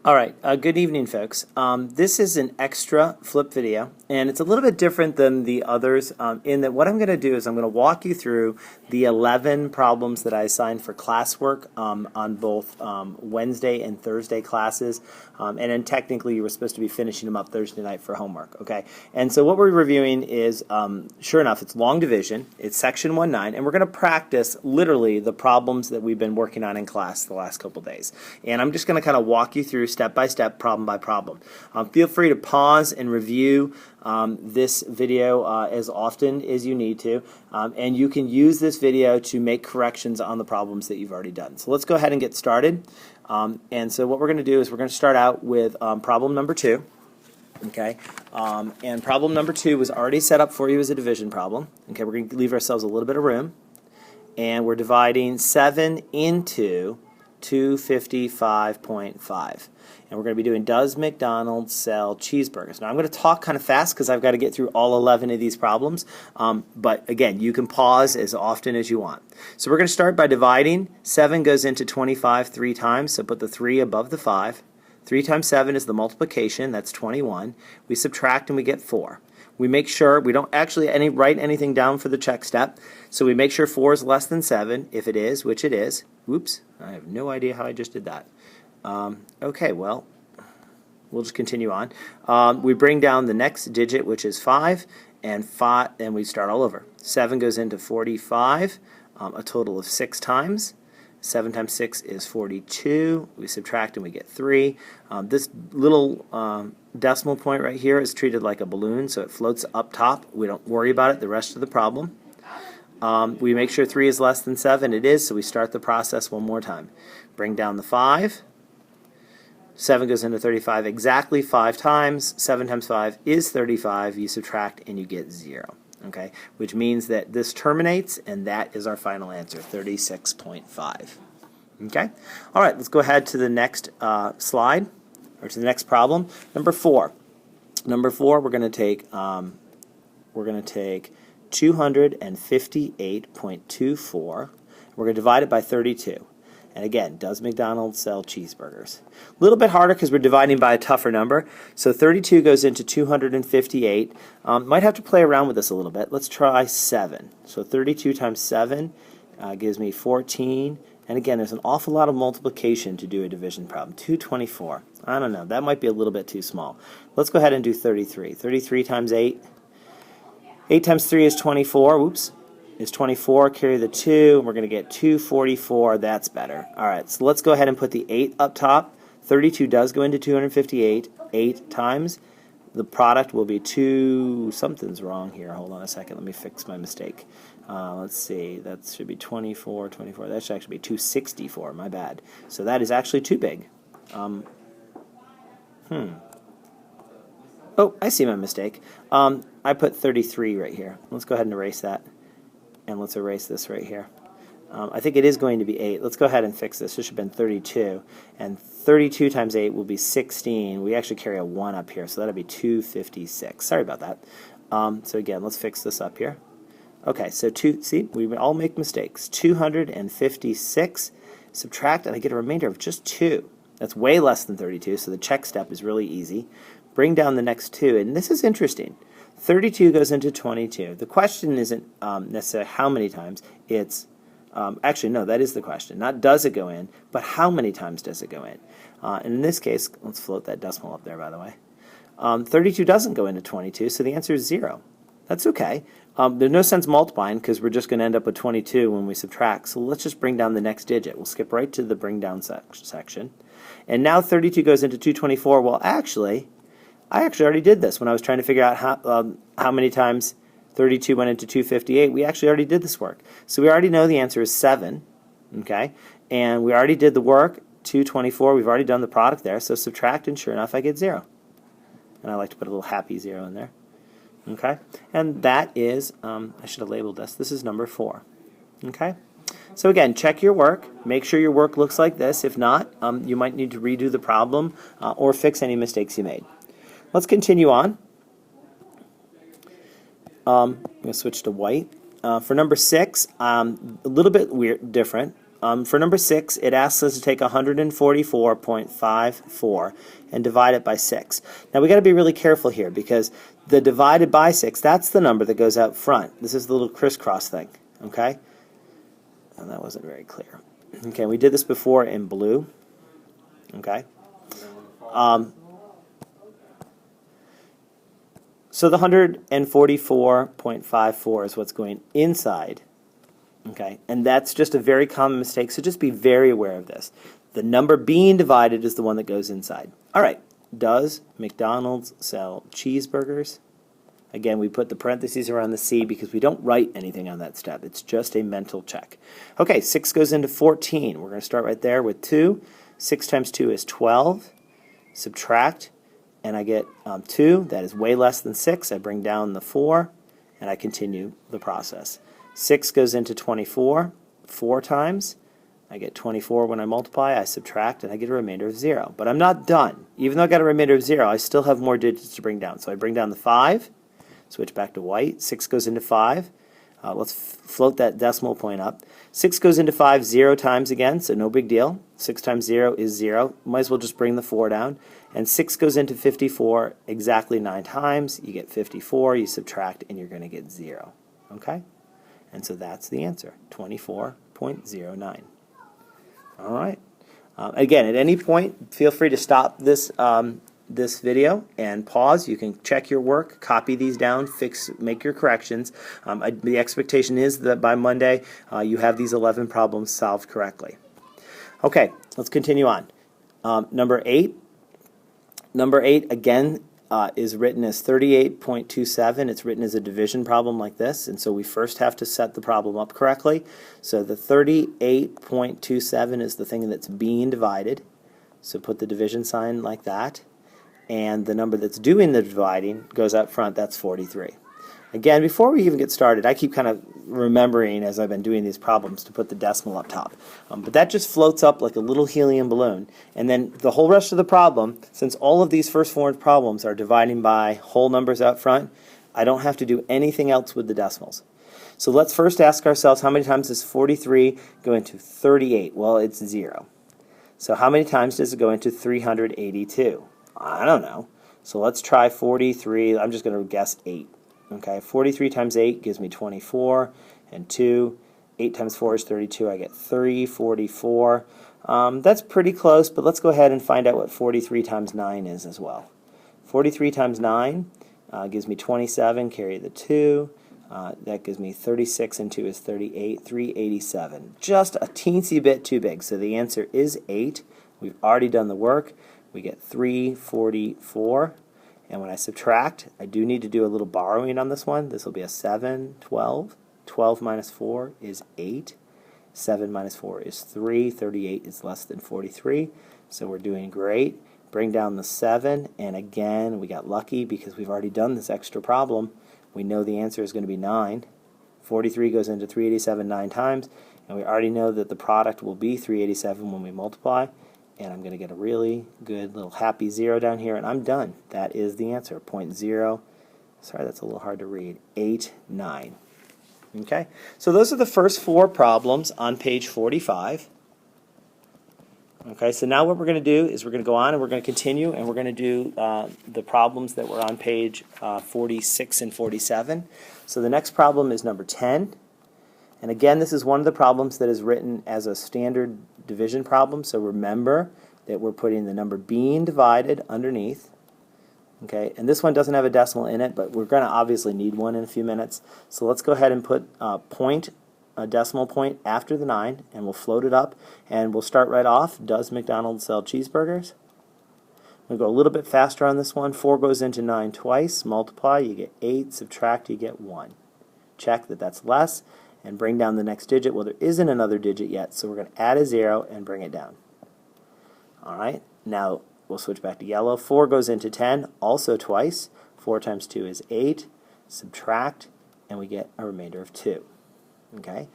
All right, good evening, folks. This is an extra flip video, and it's a little bit different than the others in that what I'm going to do is I'm going to walk you through the 11 problems that I assigned for classwork on both Wednesday and Thursday classes, and then technically you were supposed to be finishing them up Thursday night for homework, okay? And so what we're reviewing is, sure enough, it's long division, it's section 1-9, and we're going to practice literally the problems that we've been working on in class the last couple days. And I'm just going to kind of walk you through step by step, problem by problem. Feel free to pause and review this video as often as you need to, and you can use this video to make corrections on the problems that you've already done. So let's go ahead and get started. And so what we're going to do is we're going to start out with problem number 2. Okay, and problem number 2 was already set up for you as a division problem. Okay, we're going to leave ourselves a little bit of room, and we're dividing 7 into 255.5. And we're going to be doing, does McDonald's sell cheeseburgers? Now I'm going to talk kind of fast because I've got to get through all 11 of these problems, but again, you can pause as often as you want. So we're going to start by dividing. 7 goes into 25 3 times, so put the 3 above the 5. 3 times 7 is the multiplication, that's 21. We subtract and we get 4. We make sure we don't actually write anything down for the check step, so we make sure 4 is less than 7. If it is, which it is, whoops, I have no idea how I just did that. Okay, well, we'll just continue on. We bring down the next digit, which is 5, and we start all over. 7 goes into 45, a total of 6 times. 7 times 6 is 42. We subtract and we get 3. This little decimal point right here is treated like a balloon, so it floats up top. We don't worry about it the rest of the problem. We make sure 3 is less than 7. It is, so we start the process one more time. Bring down the 5. 7 goes into 35 exactly 5 times. 7 times 5 is 35. You subtract and you get 0. Okay, which means that this terminates, and that is our final answer, 36.5. Okay, all right, let's go ahead to the next slide, or to the next problem. Number 4. Number 4, we're going to take 258.24. We're going to divide it by 32. And again, does McDonald's sell cheeseburgers? A little bit harder because we're dividing by a tougher number. So 32 goes into 258. Might have to play around with this a little bit. Let's try 7. So 32 times 7 gives me 14. And again, there's an awful lot of multiplication to do a division problem. 224. I don't know. That might be a little bit too small. Let's go ahead and do 33. 33 times 8. 8 times 3 is 24. Whoops. Is 24, carry the 2, and we're going to get 244. That's better. All right, so let's go ahead and put the 8 up top. 32 does go into 258 8 times. The product will be 2, something's wrong here. Hold on a second, let me fix my mistake. Let's see, that should be 24. That should actually be 264, my bad. So that is actually too big. Oh, I see my mistake. I put 33 right here. Let's go ahead and erase that. And let's erase this right here. I think it is going to be 8. Let's go ahead and fix this. This should have been 32. And 32 times 8 will be 16. We actually carry a 1 up here, so that'll be 256. Sorry about that. So again, let's fix this up here. Okay, so see, we all make mistakes. 256, subtract, and I get a remainder of just 2. That's way less than 32, so the check step is really easy. Bring down the next 2, and this is interesting. 32 goes into 22. The question isn't necessarily how many times. It's actually, no, that is the question. Not does it go in, but how many times does it go in. And in this case, let's float that decimal up there, by the way. 32 doesn't go into 22, so the answer is 0. That's okay. There's no sense multiplying because we're just going to end up with 22 when we subtract. So let's just bring down the next digit. We'll skip right to the bring down section. And now 32 goes into 224. Well, actually, I already did this when I was trying to figure out how many times 32 went into 258. We actually already did this work. So we already know the answer is 7, okay? And we already did the work, 224. We've already done the product there. So subtract, and sure enough, I get 0. And I like to put a little happy 0 in there, okay? And that is, I should have labeled this. This is number 4, okay? So again, check your work. Make sure your work looks like this. If not, you might need to redo the problem or fix any mistakes you made. Let's continue on. I'm going to switch to white. For number 6, a little bit different. for number 6, it asks us to take 144.54 and divide it by 6. Now we got to be really careful here because the divided by 6, that's the number that goes out front. This is the little crisscross thing, okay? And that wasn't very clear. Okay, we did this before in blue, okay? So the 144.54 is what's going inside. Okay, and that's just a very common mistake, so just be very aware of this. The number being divided is the one that goes inside. All right, does McDonald's sell cheeseburgers? Again, we put the parentheses around the C because we don't write anything on that step. It's just a mental check. Okay, 6 goes into 14. We're going to start right there with 2. 6 times 2 is 12. Subtract, and I get 2. That is way less than 6. I bring down the 4, and I continue the process. 6 goes into 24 4 times. I get 24 when I multiply. I subtract, and I get a remainder of 0. But I'm not done. Even though I got a remainder of 0, I still have more digits to bring down. So I bring down the 5, switch back to white. 6 goes into 5. Let's float that decimal point up. 6 goes into 5 0 times again, so no big deal. 6 times 0 is 0. Might as well just bring the 4 down. And 6 goes into 54 exactly 9 times. You get 54. You subtract, and you're going to get 0. Okay? And so that's the answer, 24.09. All right. Again, at any point, feel free to stop this this video and pause. You can check your work, copy these down, make your corrections. The expectation is that by Monday you have these 11 problems solved correctly. Okay, let's continue on. Number 8. Number 8, again, is written as 38.27. It's written as a division problem like this, and so we first have to set the problem up correctly. So the 38.27 is the thing that's being divided. So put the division sign like that. And the number that's doing the dividing goes up front. That's 43. Again, before we even get started, I keep kind of remembering as I've been doing these problems to put the decimal up top. But that just floats up like a little helium balloon. And then the whole rest of the problem, since all of these first 4 problems are dividing by whole numbers out front, I don't have to do anything else with the decimals. So let's first ask ourselves, how many times does 43 go into 38? Well, it's 0. So how many times does it go into 382? I don't know. So let's try 43. I'm just going to guess 8. Okay, 43 times 8 gives me 24, and 2. 8 times 4 is 32. I get 344. That's pretty close, but let's go ahead and find out what 43 times 9 is as well. 43 times 9 gives me 27, carry the 2. That gives me 36, and 2 is 38, 387. Just a teensy bit too big, so the answer is 8. We've already done the work. We get 344. And when I subtract, I do need to do a little borrowing on this one. This will be a 7, 12. 12 minus 4 is 8. 7 minus 4 is 3. 38 is less than 43. So we're doing great. Bring down the 7. And again, we got lucky because we've already done this extra problem. We know the answer is going to be 9. 43 goes into 387 9 times. And we already know that the product will be 387 when we multiply. And I'm going to get a really good little happy 0 down here, and I'm done. That is the answer, 0.0, sorry, that's a little hard to read, 89. Okay, so those are the first 4 problems on page 45. Okay, so now what we're going to do is we're going to go on and we're going to continue, and we're going to do the problems that were on page 46 and 47. So the next problem is number 10. And again, this is one of the problems that is written as a standard division problem, so remember that we're putting the number being divided underneath. Okay, and this one doesn't have a decimal in it, but we're going to obviously need one in a few minutes. So let's go ahead and put a decimal point after the 9, and we'll float it up, and we'll start right off. Does McDonald's sell cheeseburgers? We'll go a little bit faster on this one. 4 goes into 9 twice. Multiply, you get 8. Subtract, you get 1. Check that that's less. And bring down the next digit. Well, there isn't another digit yet, so we're going to add a 0 and bring it down. All right, now we'll switch back to yellow. 4 goes into 10, also twice. 4 times 2 is 8. Subtract, and we get a remainder of 2. Okay,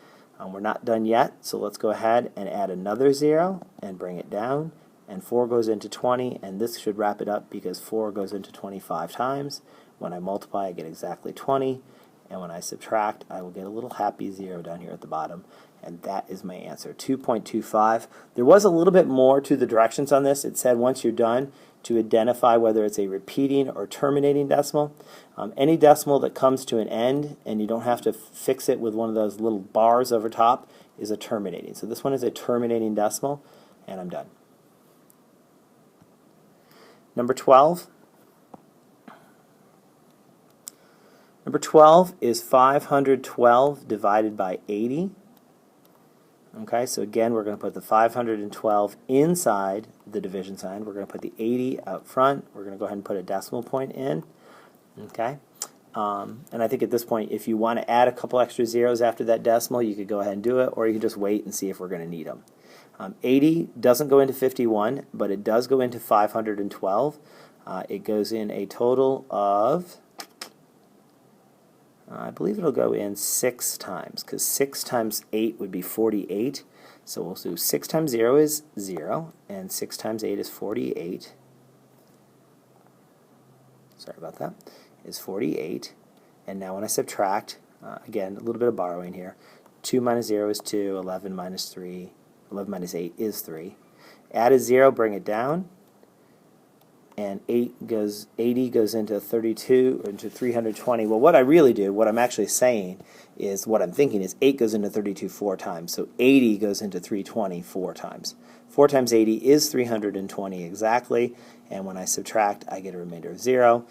we're not done yet, so let's go ahead and add another 0 and bring it down. And 4 goes into 20, and this should wrap it up because 4 goes into 25 times. When I multiply, I get exactly 20. and when I subtract, I will get a little happy 0 down here at the bottom, and that is my answer, 2.25. There was a little bit more to the directions on this. It said once you're done to identify whether it's a repeating or terminating decimal. Any decimal that comes to an end and you don't have to fix it with one of those little bars over top is a terminating. So this one is a terminating decimal, and I'm done. Number 12. Number 12 is 512 divided by 80. Okay, so again, we're going to put the 512 inside the division sign. We're going to put the 80 out front. We're going to go ahead and put a decimal point in. Okay, and I think at this point, if you want to add a couple extra zeros after that decimal, you could go ahead and do it, or you could just wait and see if we're going to need them. 80 doesn't go into 51, but it does go into 512. It goes in a total of, I believe it'll go in 6 times, because 6 times 8 would be 48. So we'll do 6 times 0 is 0, and 6 times 8 is 48. Sorry about that. Is 48. And now when I subtract, again, a little bit of borrowing here. 2 minus 0 is 2, 11 minus 3, 11 minus 8 is 3. Add a 0, bring it down. And 80 goes into 32, or into 320. Well, what I really do, what I'm actually saying is, what I'm thinking is 8 goes into 32 4 times. So 80 goes into 320 4 times. 4 times 80 is 320 exactly. And when I subtract, I get a remainder of 0.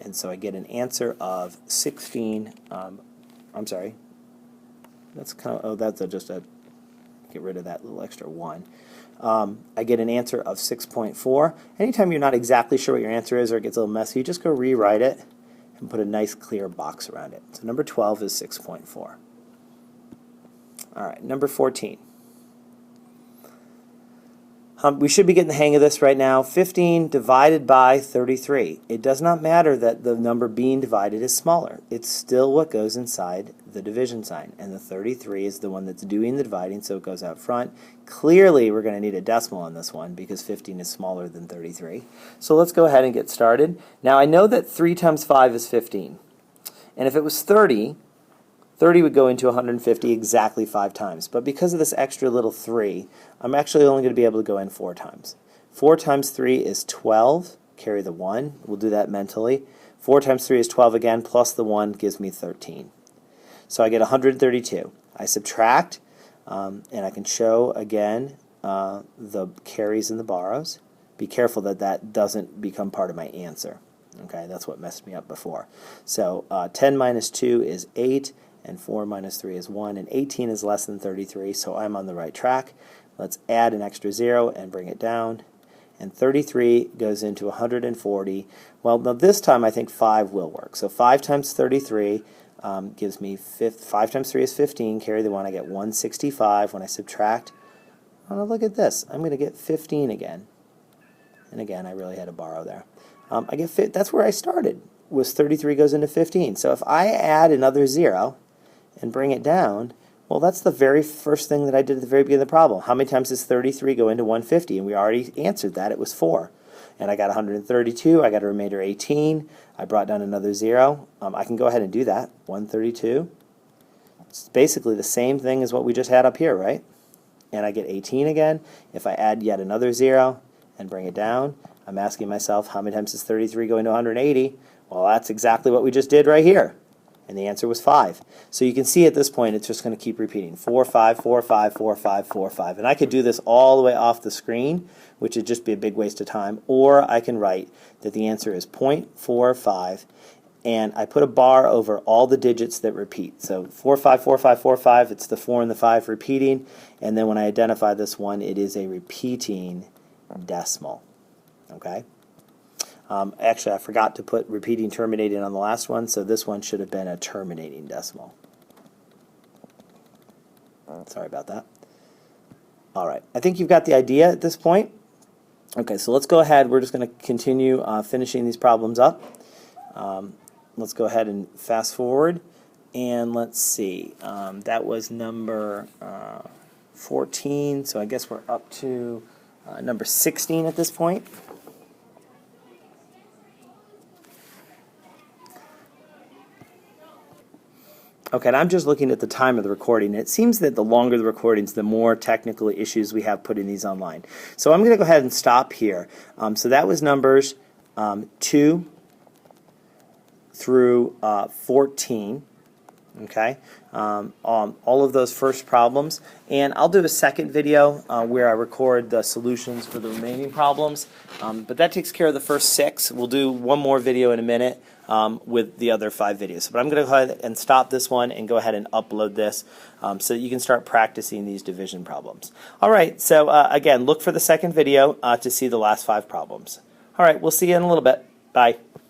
And so I get an answer of 16. I'm sorry. That's kind of, oh, that's just a, get rid of that little extra 1. I get an answer of 6.4. Anytime you're not exactly sure what your answer is or it gets a little messy, you just go rewrite it and put a nice clear box around it. So number 12 is 6.4. All right, number 14. We should be getting the hang of this right now. 15 divided by 33. It does not matter that the number being divided is smaller. It's still what goes inside the division sign. And the 33 is the one that's doing the dividing, so it goes out front. Clearly, we're going to need a decimal on this one because 15 is smaller than 33. So let's go ahead and get started. Now, I know that 3 times 5 is 15. And if it was 30, 30 would go into 150 exactly 5 times. But because of this extra little 3, I'm actually only going to be able to go in 4 times. 4 times 3 is 12. Carry the 1. We'll do that mentally. 4 times 3 is 12 again, plus the 1 gives me 13. So I get 132. I subtract, and I can show again the carries and the borrows. Be careful that that doesn't become part of my answer. Okay, that's what messed me up before. So 10 minus 2 is 8. And 4 minus 3 is 1, and 18 is less than 33, so I'm on the right track. Let's add an extra 0 and bring it down. And 33 goes into 140. Well, now this time I think 5 will work. So 5 times 33 gives me 5 times 3 is 15. Carry the 1, I get 165. When I subtract, oh, look at this. I'm going to get 15 again. And again, I really had to borrow there. I get that's where I started, was 33 goes into 15. So if I add another 0, and bring it down, well, that's the very first thing that I did at the very beginning of the problem. How many times does 33 go into 150? And we already answered that. It was 4. And I got 132. I got a remainder 18. I brought down another 0. I can go ahead and do that. 132. It's basically the same thing as what we just had up here, right? And I get 18 again. If I add yet another 0 and bring it down, I'm asking myself, how many times does 33 go into 180? Well, that's exactly what we just did right here. And the answer was 5. So you can see at this point it's just going to keep repeating. 4, 5, 4, 5, 4, 5, 4, 5. And I could do this all the way off the screen, which would just be a big waste of time. Or I can write that the answer is 0.45. And I put a bar over all the digits that repeat. So 4, 5, 4, 5, 4, 5. It's the 4 and the 5 repeating. And then when I identify this one, it is a repeating decimal. Okay? Actually, I forgot to put repeating terminating on the last one, so this one should have been a terminating decimal. Sorry about that. All right, I think you've got the idea at this point. Okay, so let's go ahead. We're just going to continue finishing these problems up. Let's go ahead and fast forward, and let's see. That was number 14, so I guess we're up to number 16 at this point. Okay, and I'm just looking at the time of the recording. It seems that the longer the recordings, the more technical issues we have putting these online. So I'm going to go ahead and stop here. So that was numbers 2 through 14. Okay, all of those first problems, and I'll do a second video where I record the solutions for the remaining problems, but that takes care of the first 6. We'll do one more video in a minute with the other 5 videos, but I'm going to go ahead and stop this one and go ahead and upload this so that you can start practicing these division problems. Alright, so again, look for the second video to see the last 5 problems. Alright, we'll see you in a little bit. Bye.